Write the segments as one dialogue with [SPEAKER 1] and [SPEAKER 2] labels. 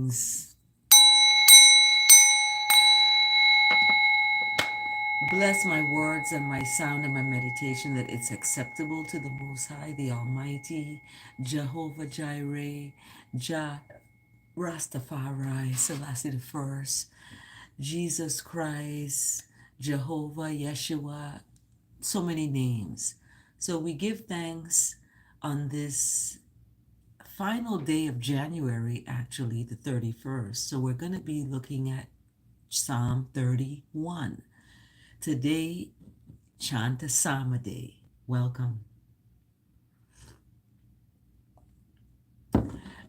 [SPEAKER 1] Greetings. Bless my words and my sound and my meditation that it's acceptable to the Most High, the Almighty, Jehovah Jireh, Jah Rastafari, Selassie the First, Jesus Christ, Jehovah, Yeshua, so many names. So we give thanks on this final day of January, actually, the 31st. So we're going to be looking at Psalm 31. Today, Chant A Psalm A Day. Welcome.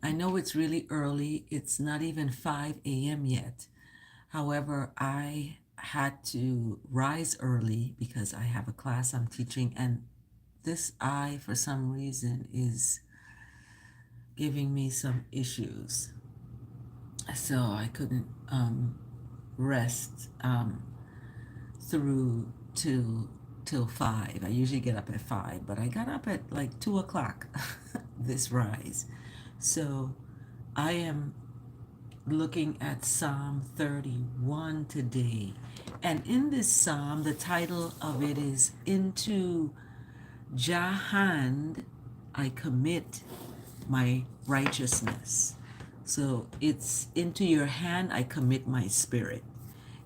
[SPEAKER 1] I know it's really early. It's not even 5 a.m. yet. However, I had to rise early because I have a class I'm teaching, and this eye, for some reason, is giving me some issues. So I couldn't rest through till 5. I usually get up at 5, but I got up at like 2 o'clock this rise. So I am looking at Psalm 31 today. And in this psalm, the title of it is Into Jah hand I commit my righteousness. So it's into your hand I commit my spirit.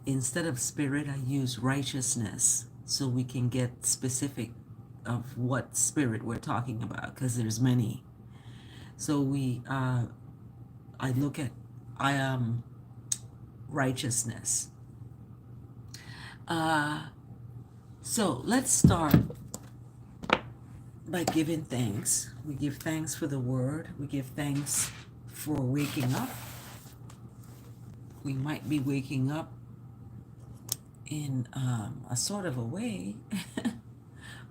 [SPEAKER 1] Instead of spirit, I use righteousness so we can get specific of what spirit we're talking about, because there's many. So I look at righteousness. So let's start by giving thanks. We give thanks for the word. We give thanks for waking up. We might be waking up in a sort of a way,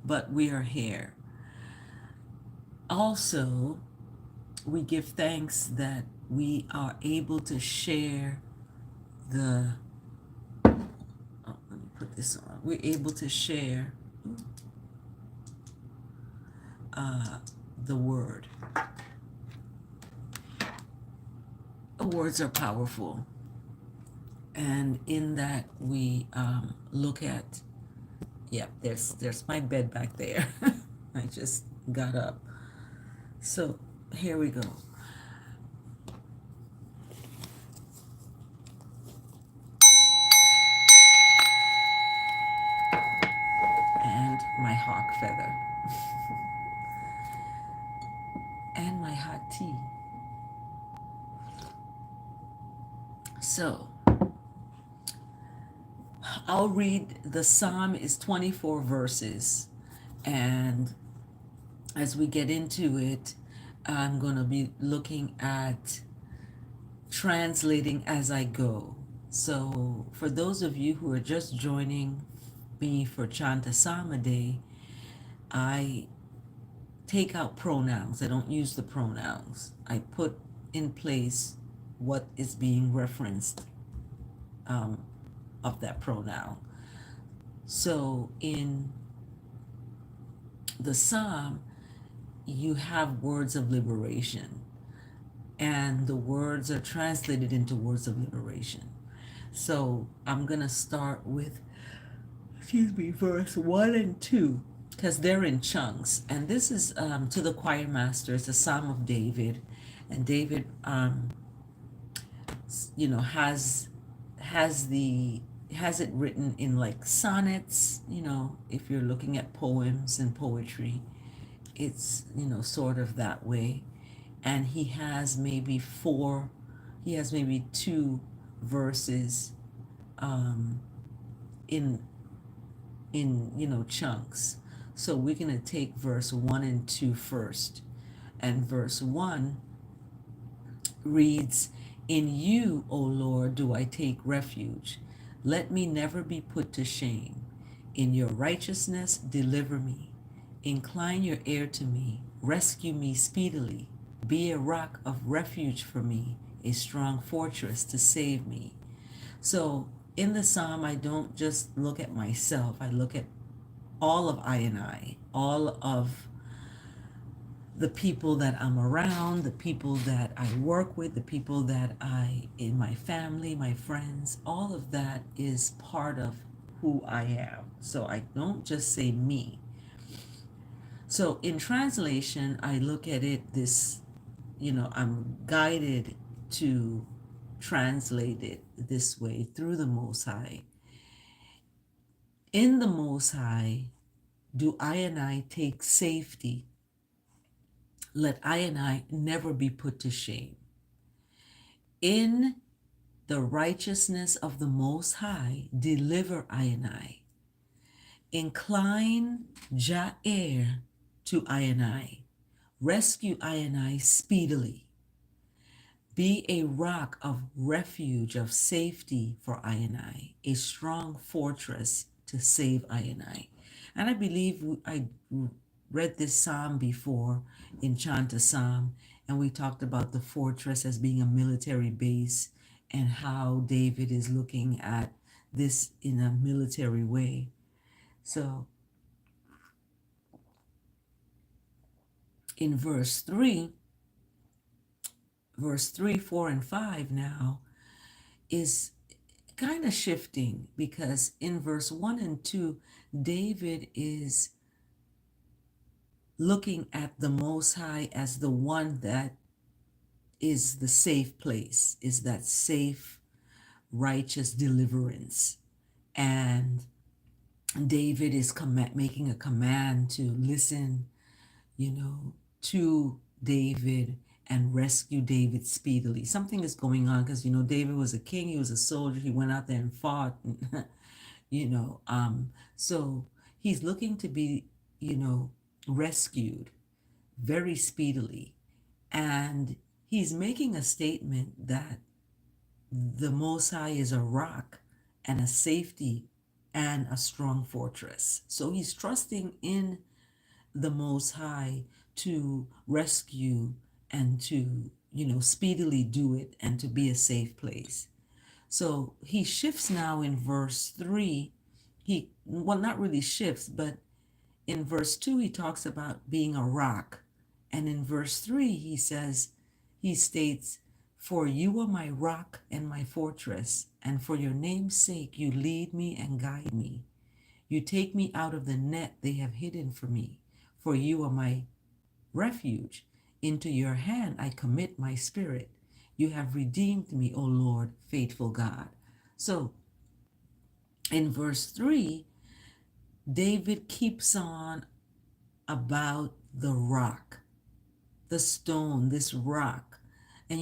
[SPEAKER 1] but we are here. Also, we give thanks that we are able to share the, let me put this on. We're able to share the word. Words are powerful. And in that we look at, there's my bed back there. I just got up. So here we go. And my hawk feather. And my hot tea. So I'll read, the psalm is 24 verses, and as we get into it, I'm going to be looking at translating as I go. So for those of you who are just joining me for Chant A Psalm A Day, I take out pronouns. I don't use the pronouns. I put in place what is being referenced of that pronoun. So in the psalm, you have words of liberation, and the words are translated into words of liberation. So I'm going to start with, verse 1 and 2, because they're in chunks. And this is to the choir master. It's a psalm of David. And David, has it written in like sonnets. If you're looking at poems and poetry, it's sort of that way. And he has maybe two verses in chunks. So we're going to take verse 1 and 2 first. And verse 1 reads, "In you, O Lord, do I take refuge. Let me never be put to shame. In your righteousness, deliver me. Incline your ear to me. Rescue me speedily. Be a rock of refuge for me, a strong fortress to save me." So in the psalm, I don't just look at myself. I look at all of I and I, all of the people that I'm around, the people that I work with, the people that in my family, my friends, all of that is part of who I am. So I don't just say me. So in translation, I look at it I'm guided to translate it this way through the Most High. In the Most High, do I and I take safety. Let I and I never be put to shame. In the righteousness of the Most High, deliver I and I. Incline Ja'er to I and I. Rescue I and I speedily. Be a rock of refuge, of safety for I and I, a strong fortress to save I and I. And I believe I read this psalm before in Chant A Psalm, and we talked about the fortress as being a military base and how David is looking at this in a military way. So in verse 3, 4, and 5 now is kind of shifting, because in verse 1 and 2, David is looking at the Most High as the one that is the safe place, is that safe, righteous deliverance. And David is making a command to listen, to David and rescue David speedily. Something is going on because, David was a king, he was a soldier, he went out there and fought. So he's looking to be, rescued very speedily. And he's making a statement that the Most High is a rock and a safety and a strong fortress. So he's trusting in the Most High to rescue and to, speedily do it and to be a safe place. So he shifts now in verse 3. Not really shifts, but in verse 2, he talks about being a rock. And in verse 3, he states, "For you are my rock and my fortress, and for your name's sake you lead me and guide me. You take me out of the net they have hidden for me, for you are my refuge. Into your hand I commit my spirit. You have redeemed me, O Lord, faithful God." So in verse 3, David keeps on about the rock, the stone, this rock. And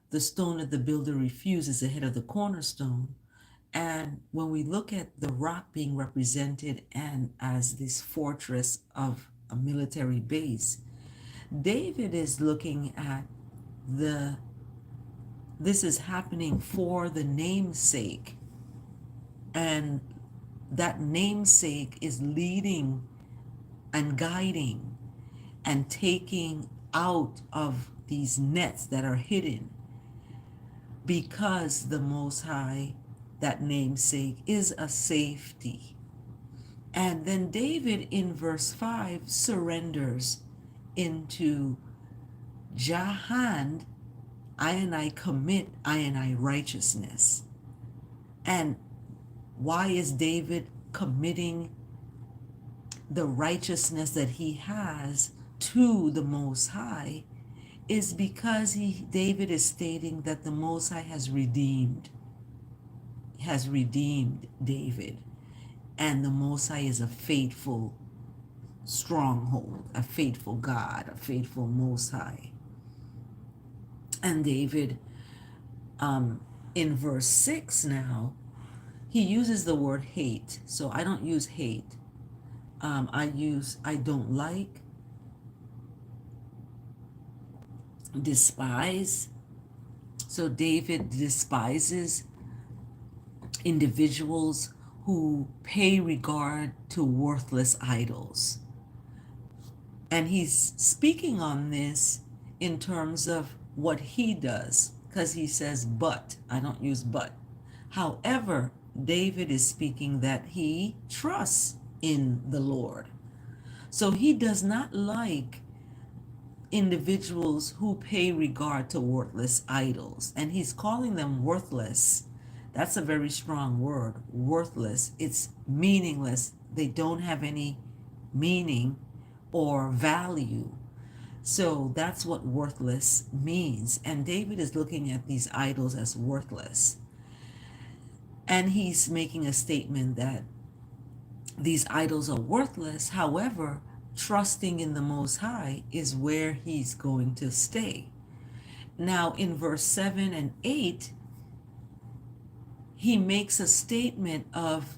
[SPEAKER 1] the stone that the builder refused is the head of the cornerstone. And when we look at the rock being represented and as this fortress of a military base, David is looking at this is happening for the namesake. And that namesake is leading and guiding and taking out of these nets that are hidden, because the Most High, that namesake, is a safety. And then David in verse 5 surrenders into Jahand, I and I commit, I and I righteousness. And why is David committing the righteousness that he has to the Most High? Is because David is stating that the Most High has redeemed David, and the Most High is a faithful stronghold, a faithful God, a faithful Most High. And David, in verse 6 now, he uses the word hate. So I don't use hate. I don't like, despise. So David despises individuals who pay regard to worthless idols. And he's speaking on this in terms of what he does, because he says, but. I don't use but. However, David is speaking that he trusts in the Lord. So he does not like individuals who pay regard to worthless idols. And he's calling them worthless. That's a very strong word, worthless. It's meaningless. They don't have any meaning or value. So that's what worthless means. And David is looking at these idols as worthless. And he's making a statement that these idols are worthless. However, trusting in the Most High is where he's going to stay. Now, in verse 7 and 8, he makes a statement of,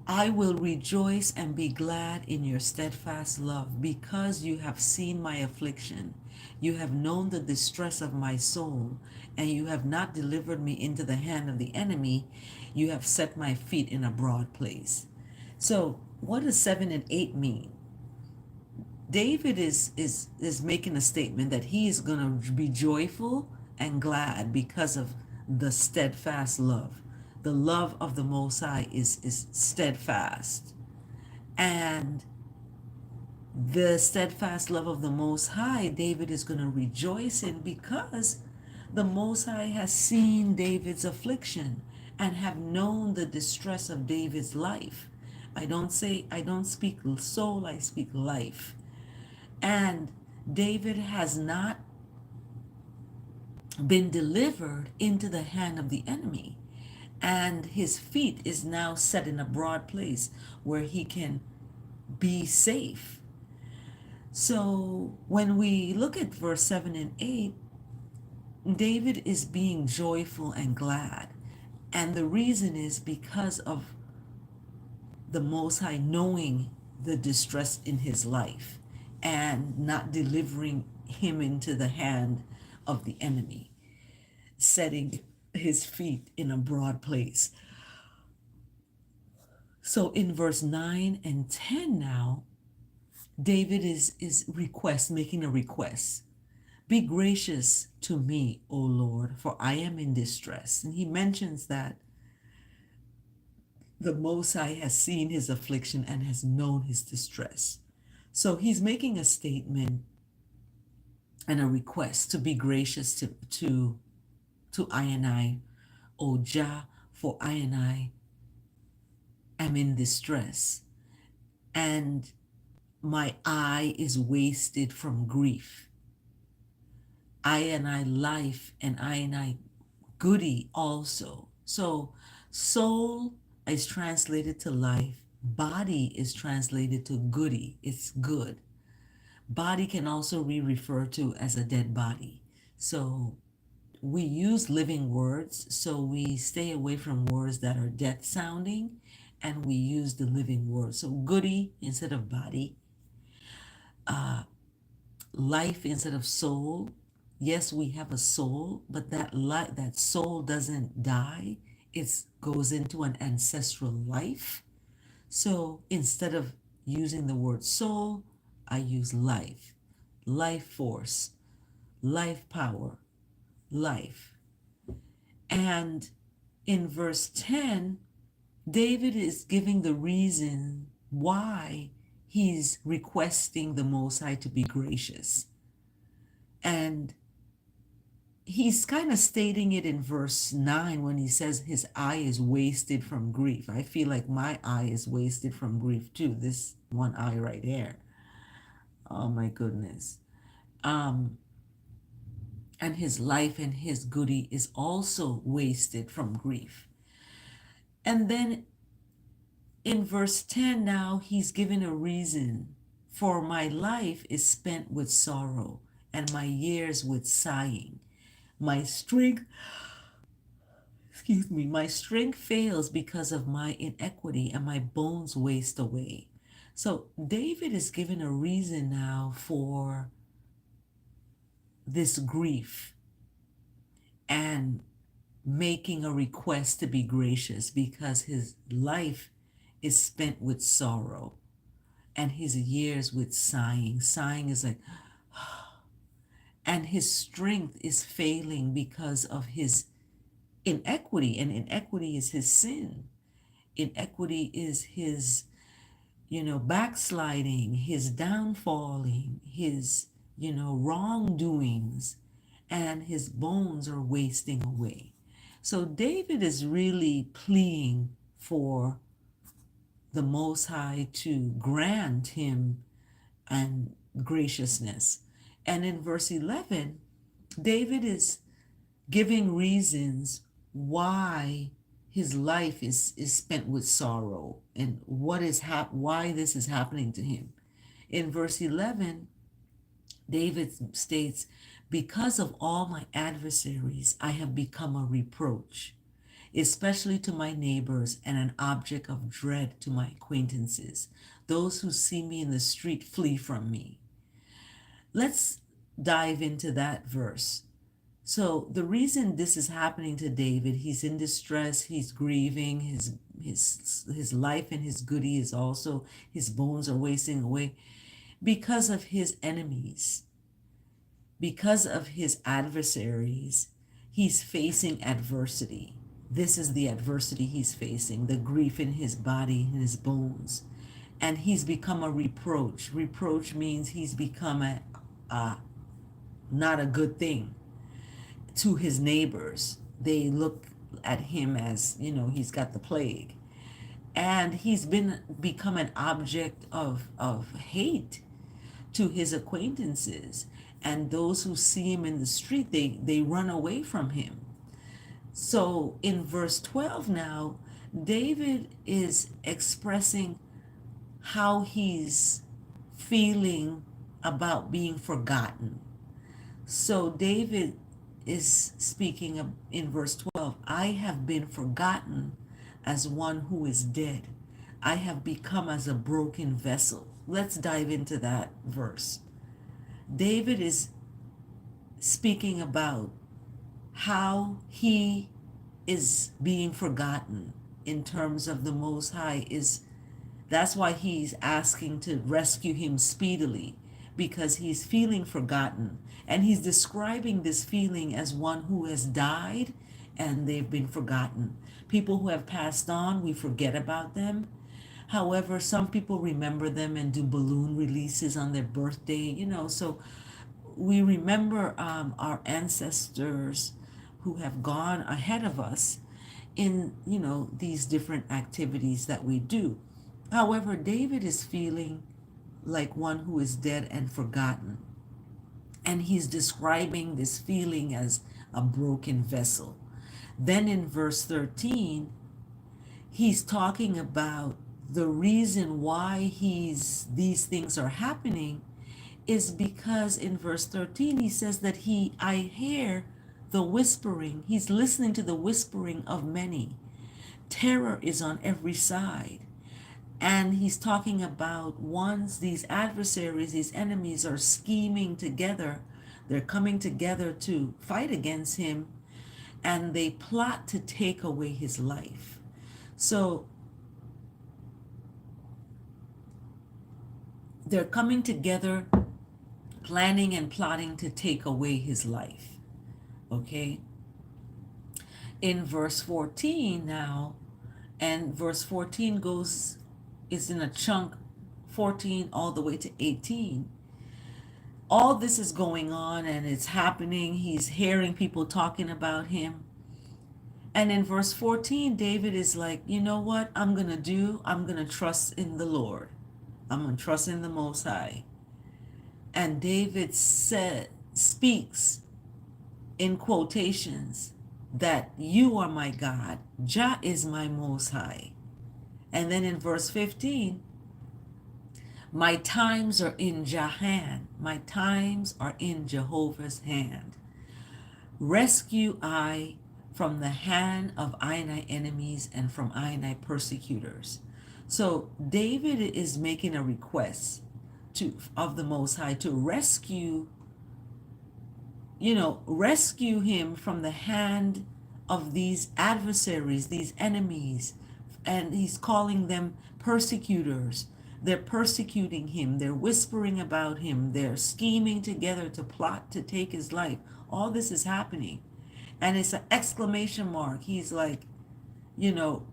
[SPEAKER 1] I will rejoice and be glad in your steadfast love, because you have seen my affliction. You have known the distress of my soul, and you have not delivered me into the hand of the enemy. You have set my feet in a broad place. So, what does 7 and 8 mean? David is making a statement that he is going to be joyful and glad because of the steadfast love. The love of the Most High is steadfast. And the steadfast love of the Most High, David is going to rejoice in, because the Most High has seen David's affliction and have known the distress of David's life. I don't speak soul, I speak life. And David has not been delivered into the hand of the enemy. And his feet is now set in a broad place where he can be safe. So when we look at verse 7 and 8, David is being joyful and glad. And the reason is because of the Most High knowing the distress in his life and not delivering him into the hand of the enemy, setting his feet in a broad place. So in verse 9 and 10 now, David is making a request. Be gracious to me, O Lord, for I am in distress. And he mentions that the Most High has seen his affliction and has known his distress. So he's making a statement and a request to be gracious to I and I, O Jah, for I and I am in distress, and my eye is wasted from grief. I and I life, and I and I goody also. So soul is translated to life. Body is translated to goody. It's good. Body can also be referred to as a dead body. So we use living words, so we stay away from words that are death sounding, and we use the living word. So goody instead of body, life instead of soul. Yes, we have a soul, but that soul doesn't die. It goes into an ancestral life. So instead of using the word soul, I use life, life force, life power, life. And in verse 10, David is giving the reason why he's requesting the Most High to be gracious. And he's kind of stating it in verse 9 when he says his eye is wasted from grief. I feel like my eye is wasted from grief too. This one eye right there. Oh my goodness. And his life and his goody is also wasted from grief. And then in verse 10 now, he's given a reason. For my life is spent with sorrow, and my years with sighing. My strength, my strength fails because of my inequity, and my bones waste away. So David is given a reason now for this grief and making a request to be gracious, because his life is spent with sorrow and his years with sighing. Sighing is like, and his strength is failing because of his inequity, and inequity is his sin. Inequity is his, backsliding, his downfalling, his wrongdoings, and his bones are wasting away. So David is really pleading for the Most High to grant him and graciousness. And in verse 11, David is giving reasons why his life is spent with sorrow and why this is happening to him. In verse 11, David states, "Because of all my adversaries, I have become a reproach, especially to my neighbors and an object of dread to my acquaintances. Those who see me in the street flee from me." Let's dive into that verse. So the reason this is happening to David, he's in distress, he's grieving, his life and his goodie is also, his bones are wasting away because of his enemies, because of his adversaries. He's facing adversity. This is the adversity he's facing, the grief in his body, in his bones. And he's become a reproach. Reproach means he's become a not a good thing to his neighbors. They look at him as, he's got the plague. And he's become an object of hate to his acquaintances. And those who see him in the street, they run away from him. So in verse 12 now, David is expressing how he's feeling about being forgotten. So David is speaking in verse 12, "I have been forgotten as one who is dead. I have become as a broken vessel." Let's dive into that verse. David is speaking about how he is being forgotten in terms of the Most High. That's why he's asking to rescue him speedily, because he's feeling forgotten. And he's describing this feeling as one who has died and they've been forgotten. People who have passed on, we forget about them. However, some people remember them and do balloon releases on their birthday, so we remember our ancestors who have gone ahead of us in, these different activities that we do. However, David is feeling like one who is dead and forgotten. And he's describing this feeling as a broken vessel. Then in verse 13, he's talking about the reason why these things are happening is because in verse 13 he says that I hear the whispering. He's listening to the whispering of many. Terror is on every side. And he's talking about once these adversaries, these enemies are scheming together, they're coming together to fight against him, and they plot to take away his life. So they're coming together, planning and plotting to take away his life. Okay? In verse 14 now, and verse 14 is in a chunk, 14 all the way to 18. All this is going on and it's happening. He's hearing people talking about him. And in verse 14, David is like, you know what I'm going to do? I'm going to trust in the Lord. I'm going to trust in the Most High. And David speaks in quotations that you are my God. Jah is my Most High. And then in verse 15, my times are in Jah's hand. My times are in Jehovah's hand. Rescue I from the hand of I enemies and from I persecutors. So David is making a request of the Most High to rescue him from the hand of these adversaries, these enemies. And he's calling them persecutors. They're persecuting him. They're whispering about him. They're scheming together to plot to take his life. All this is happening. And it's an exclamation mark. He's like,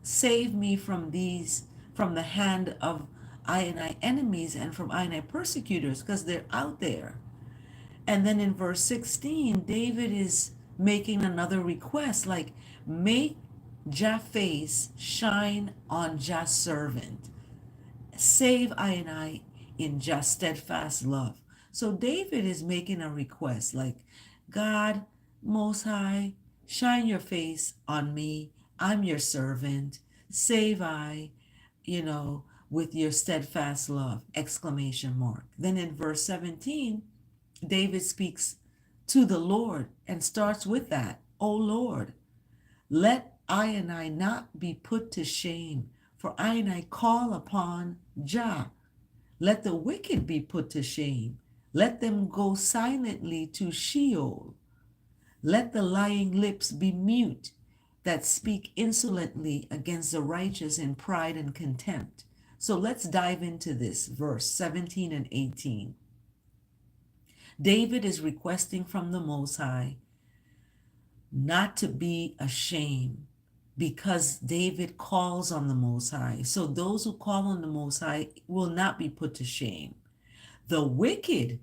[SPEAKER 1] save me from the hand of I enemies and from I persecutors, because they're out there. And then in verse 16, David is making another request, like, make Jah face shine on Jah's servant. Save I in Jah's steadfast love. So David is making a request, like, God, Most High, shine your face on me. I'm your servant. Save you know, with your steadfast love, exclamation mark. Then in verse 17, David speaks to the Lord and starts with that. O Lord, let I not be put to shame, for I call upon Jah. Let the wicked be put to shame. Let them go silently to Sheol. Let the lying lips be mute that speak insolently against the righteous in pride and contempt. So let's dive into this verse 17 and 18. David is requesting from the Most High not to be ashamed because David calls on the Most High. So those who call on the Most High will not be put to shame. The wicked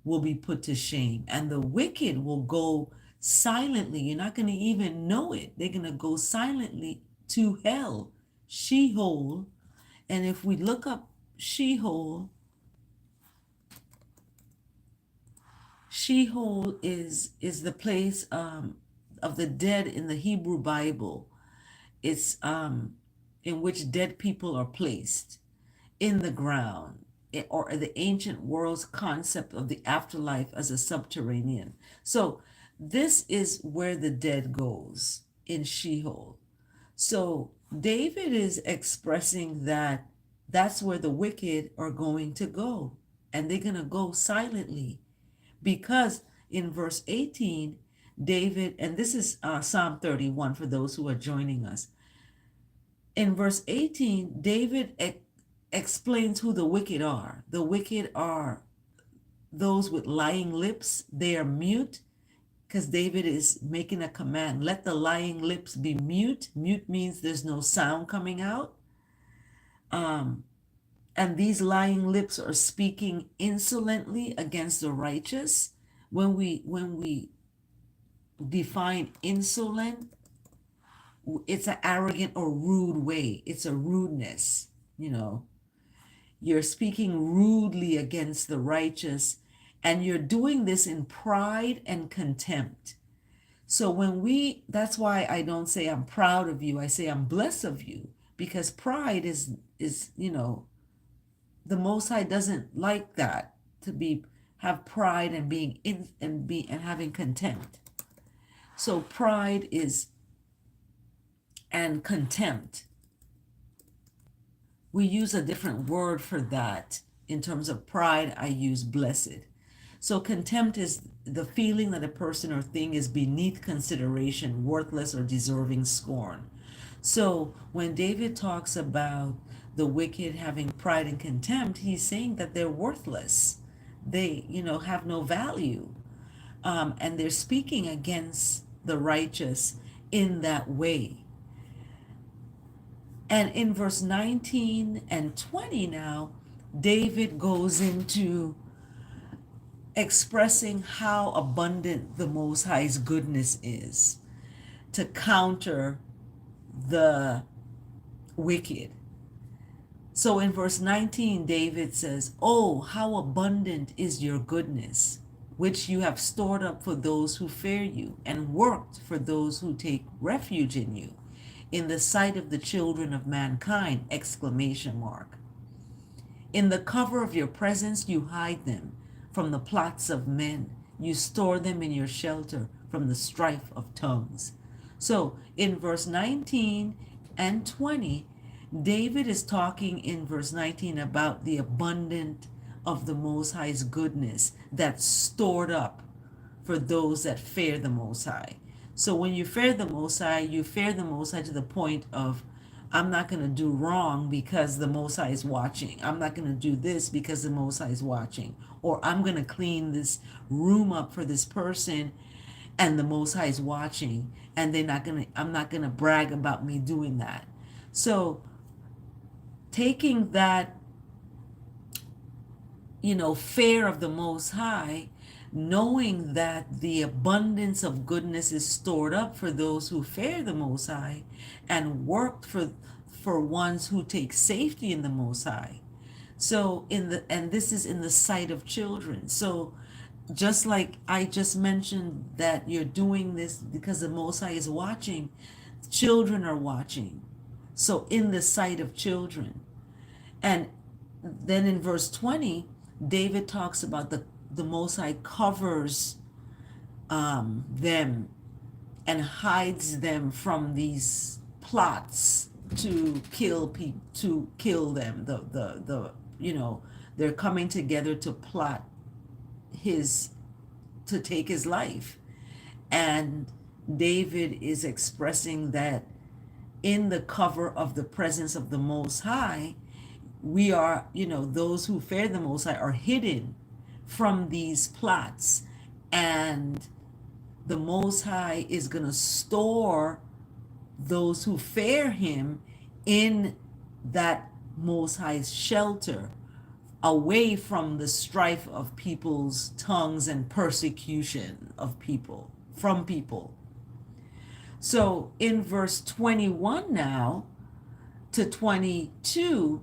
[SPEAKER 1] will be put to shame, and the wicked will go silently. You're not going to even know it. They're going to go silently to hell, Sheol. And if we look up Sheol, Sheol is the place of the dead in the Hebrew Bible. It's in which dead people are placed in the ground, or the ancient world's concept of the afterlife as a subterranean. So this is where the dead goes, in Sheol. So David is expressing that that's where the wicked are going to go, and they're going to go silently, because in verse 18, David, and this is Psalm 31 for those who are joining us. In verse 18, David explains who the wicked are. The wicked are those with lying lips. They are mute, because David is making a command. Let the lying lips be mute. Mute means there's no sound coming out. And these lying lips are speaking insolently against the righteous. When we define insolent, it's an arrogant or rude way. It's a rudeness, you know. You're speaking rudely against the righteous, and you're doing this in pride and contempt. So that's why I don't say I'm proud of you. I say I'm blessed of you, because pride is, you know, the Most High doesn't like that, to have pride and being in and having contempt. So pride is, and contempt, we use a different word for that. In terms of pride, I use blessed. So contempt is the feeling that a person or thing is beneath consideration, worthless, or deserving scorn. So when David talks about the wicked having pride and contempt, he's saying that they're worthless. They, you know, have no value. And they're speaking against the righteous in that way. And in verse 19 and 20 now, David goes into expressing how abundant the Most High's goodness is to counter the wicked. So in verse 19, David says, "Oh, how abundant is your goodness, which you have stored up for those who fear you, and worked for those who take refuge in you, in the sight of the children of mankind!" Exclamation mark. In the cover of your presence you hide them from the plots of men. You store them in your shelter from the strife of tongues. So in verse 19 and 20, David is talking in verse 19 about the abundant of the Most High's goodness that's stored up for those that fear the Most High. So when you fear the Most High, you fear the Most High to the point of, I'm not going to do wrong because the Most High is watching. I'm not going to do this because the Most High is watching. Or I'm going to clean this room up for this person and the Most High is watching. And I'm not going to brag about me doing that. So taking that, fear of the Most High, knowing that the abundance of goodness is stored up for those who fear the Most High and work for ones who take safety in the Most High. So and this is in the sight of children. So just like I just mentioned that you're doing this because the Most High is watching, children are watching. So in the sight of children. And then in verse 20, David talks about the Most High covers them and hides them from these plots to kill people, to kill them. They're coming together to plot his to take his life. And David is expressing that in the cover of the presence of the Most High, we are, those who fear the Most High are hidden from these plots. And the Most High is going to store those who fear him in that Most High's shelter, away from the strife of people's tongues and persecution of people, from people. So in verse 21 now to 22,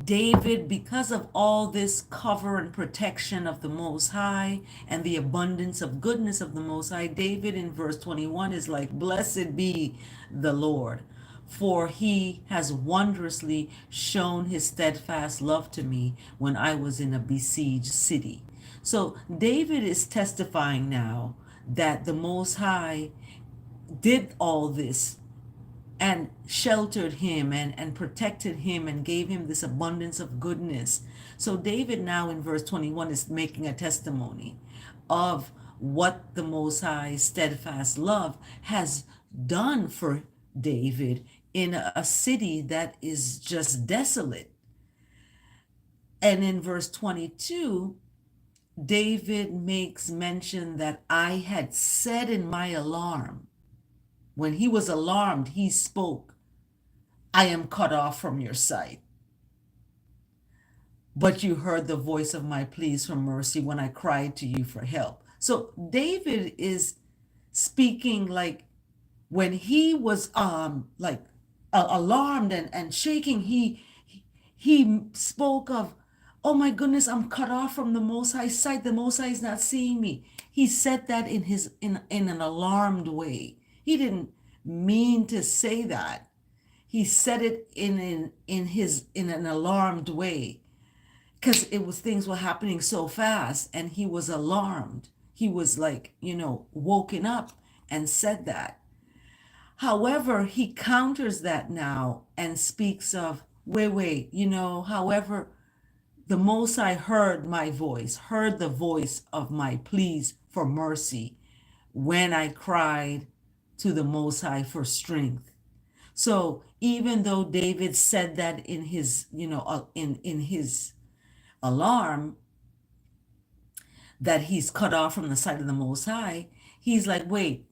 [SPEAKER 1] David, because of all this cover and protection of the Most High and the abundance of goodness of the Most High, David in verse 21 is like, "Blessed be the Lord, for he has wondrously shown his steadfast love to me when I was in a besieged city." So David is testifying now that the Most High did all this and sheltered him and protected him and gave him this abundance of goodness. So David now in verse 21 is making a testimony of what the Most High's steadfast love has done for David in a city that is just desolate. And in verse 22, David makes mention that I had said in my alarm, when he was alarmed, he spoke, "I am cut off from your sight. But you heard the voice of my pleas for mercy when I cried to you for help." So David is speaking like when he was alarmed and shaking, he spoke of, "Oh my goodness, I'm cut off from the Most High sight. The Most High is not seeing me." He said that in an alarmed way. He didn't mean to say that. He said it in an alarmed way, because things were happening so fast and he was alarmed. He was like, woken up and said that. However, he counters that now and speaks of, wait, however, the Most High heard my voice, heard the voice of my pleas for mercy when I cried to the Most High for strength. So even though David said that in his, in his alarm, that he's cut off from the sight of the Most High, he's like, wait,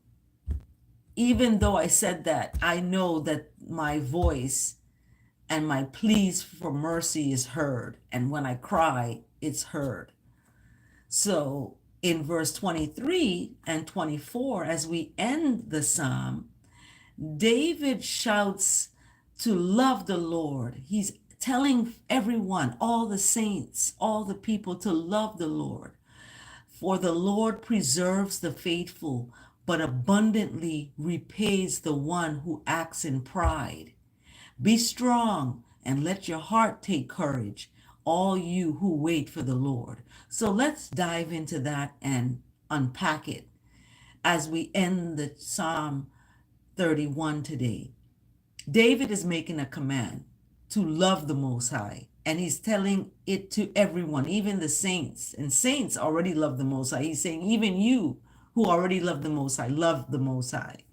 [SPEAKER 1] even though I said that, I know that my voice and my pleas for mercy is heard. And when I cry, it's heard. So in verse 23 and 24, as we end the psalm, David shouts to love the Lord. He's telling everyone, all the saints, all the people, to love the Lord. For the Lord preserves the faithful, but abundantly repays the one who acts in pride. Be strong and let your heart take courage, all you who wait for the Lord. So let's dive into that and unpack it as we end the Psalm 31 today. David is making a command to love the Most High, and he's telling it to everyone, even the saints. And saints already love the Most High. He's saying, even you who already love the Most High, love the Most High.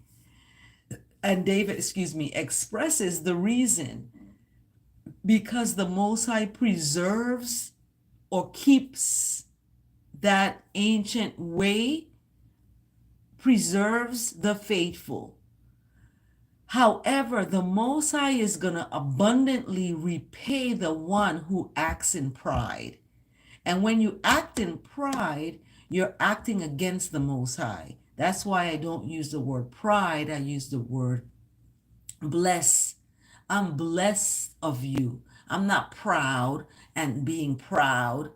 [SPEAKER 1] And David, expresses the reason: because the Most High preserves or keeps that ancient way, preserves the faithful. However, the Most High is going to abundantly repay the one who acts in pride. And when you act in pride, you're acting against the Most High. That's why I don't use the word pride, I use the word bless. I'm blessed of you. I'm not proud and being proud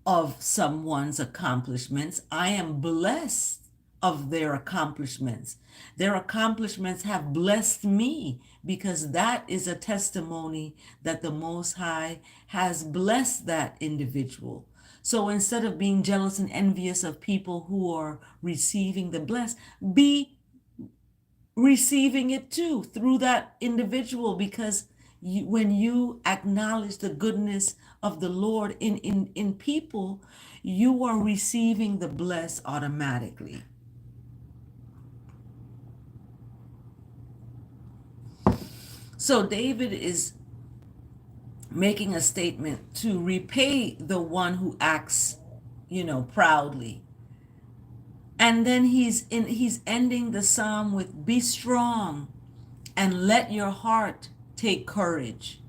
[SPEAKER 1] of someone's accomplishments. I am blessed of their accomplishments. Their accomplishments have blessed me because that is a testimony that the Most High has blessed that individual. So instead of being jealous and envious of people who are receiving the bless, be receiving it too through that individual, because when you acknowledge the goodness of the Lord in people, you are receiving the bless automatically. So David is making a statement to repay the one who acts, proudly. And then he's ending the psalm with, be strong and let your heart take courage,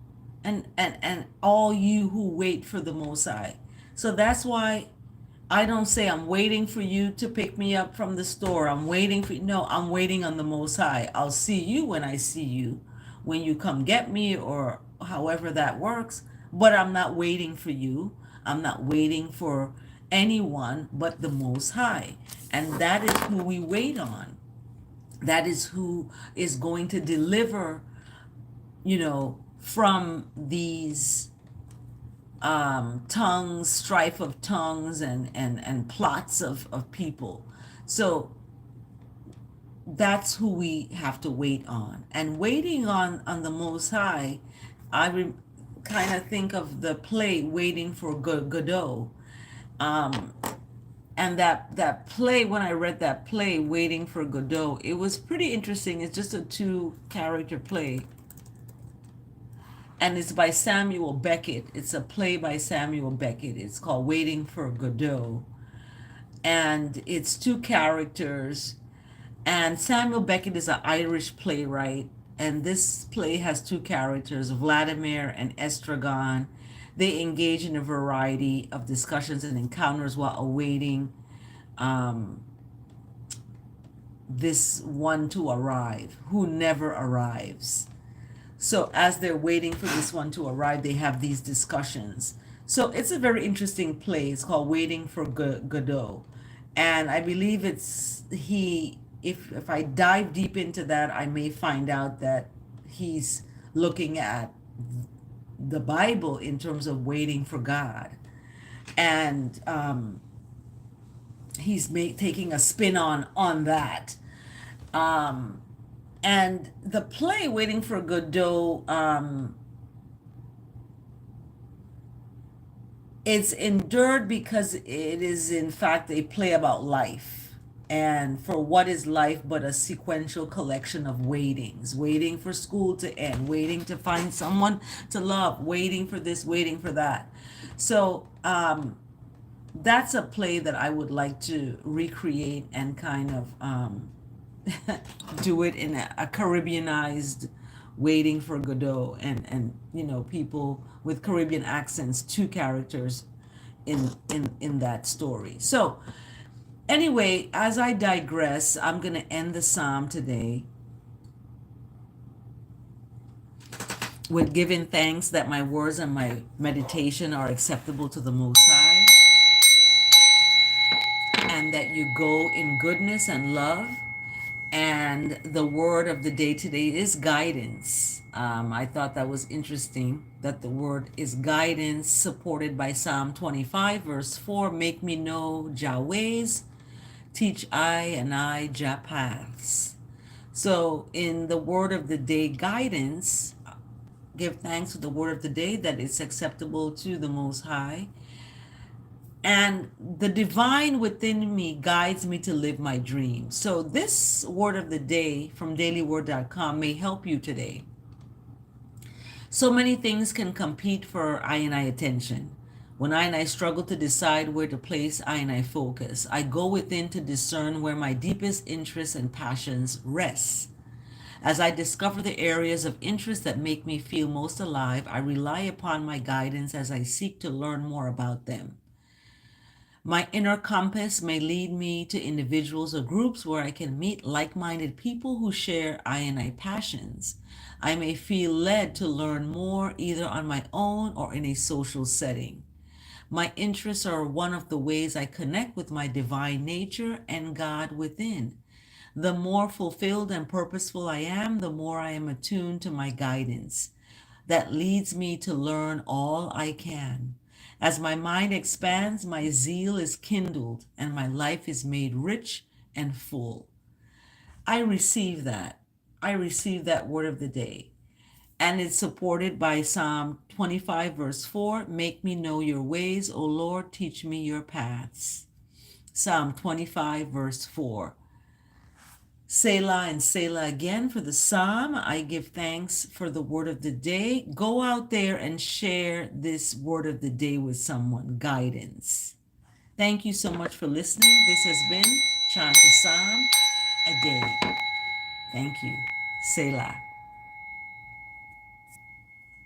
[SPEAKER 1] and all you who wait for the Most High. So that's why I don't say I'm waiting for you to pick me up from the store. I'm waiting for you. No, I'm waiting on the Most High. I'll see you when I see you, when you come get me, or however that works. But I'm not waiting for you. I'm not waiting for anyone but the Most High. And that is who we wait on. That is who is going to deliver, from these tongues, strife of tongues, and plots of people. So that's who we have to wait on. And waiting on the Most High, kind of think of the play Waiting for Godot. And that play, when I read that play, Waiting for Godot, it was pretty interesting. It's just a 2-character play. And it's by Samuel Beckett. It's a play by Samuel Beckett. It's called Waiting for Godot. And it's 2 characters. And Samuel Beckett is an Irish playwright. And this play has 2 characters, Vladimir and Estragon. They engage in a variety of discussions and encounters while awaiting this one to arrive, who never arrives. So as they're waiting for this one to arrive, they have these discussions. So it's a very interesting play. It's called Waiting for Godot. And I believe if I dive deep into that, I may find out that he's looking at the Bible in terms of waiting for God. And he's taking a spin on that. And the play Waiting for Godot, it's endured because it is in fact a play about life. And for what is life but a sequential collection of waitings, waiting for school to end, waiting to find someone to love, waiting for this, waiting for that. So that's a play that I would like to recreate and kind of do it in a Caribbeanized Waiting for Godot, and people with Caribbean accents, 2 characters in that story. So anyway, as I digress, I'm going to end the psalm today with giving thanks that my words and my meditation are acceptable to the Most High, and that you go in goodness and love. And the word of the day today is guidance. I thought that was interesting that the word is guidance, supported by Psalm 25, verse 4. Make me know Jah ways, teach I Jah paths. So in the word of the day, guidance, give thanks for the word of the day that is acceptable to the Most High. And the divine within me guides me to live my dreams. So this word of the day from dailyword.com may help you today. So many things can compete for I attention. When I struggle to decide where to place I focus, I go within to discern where my deepest interests and passions rest. As I discover the areas of interest that make me feel most alive, I rely upon my guidance as I seek to learn more about them. My inner compass may lead me to individuals or groups where I can meet like minded people who share I and I passions. I may feel led to learn more either on my own or in a social setting. My interests are one of the ways I connect with my divine nature and God within. The more fulfilled and purposeful I am, the more I am attuned to my guidance that leads me to learn all I can. As my mind expands, my zeal is kindled and my life is made rich and full. I receive that. I receive that word of the day. And it's supported by Psalm 25, verse 4. Make me know your ways, O Lord, teach me your paths. Psalm 25, verse 4. Selah and Selah again for the psalm. I give thanks for the word of the day. Go out there and share this word of the day with someone. Guidance. Thank you so much for listening. This has been Chant A Psalm A Day. Thank you. Selah.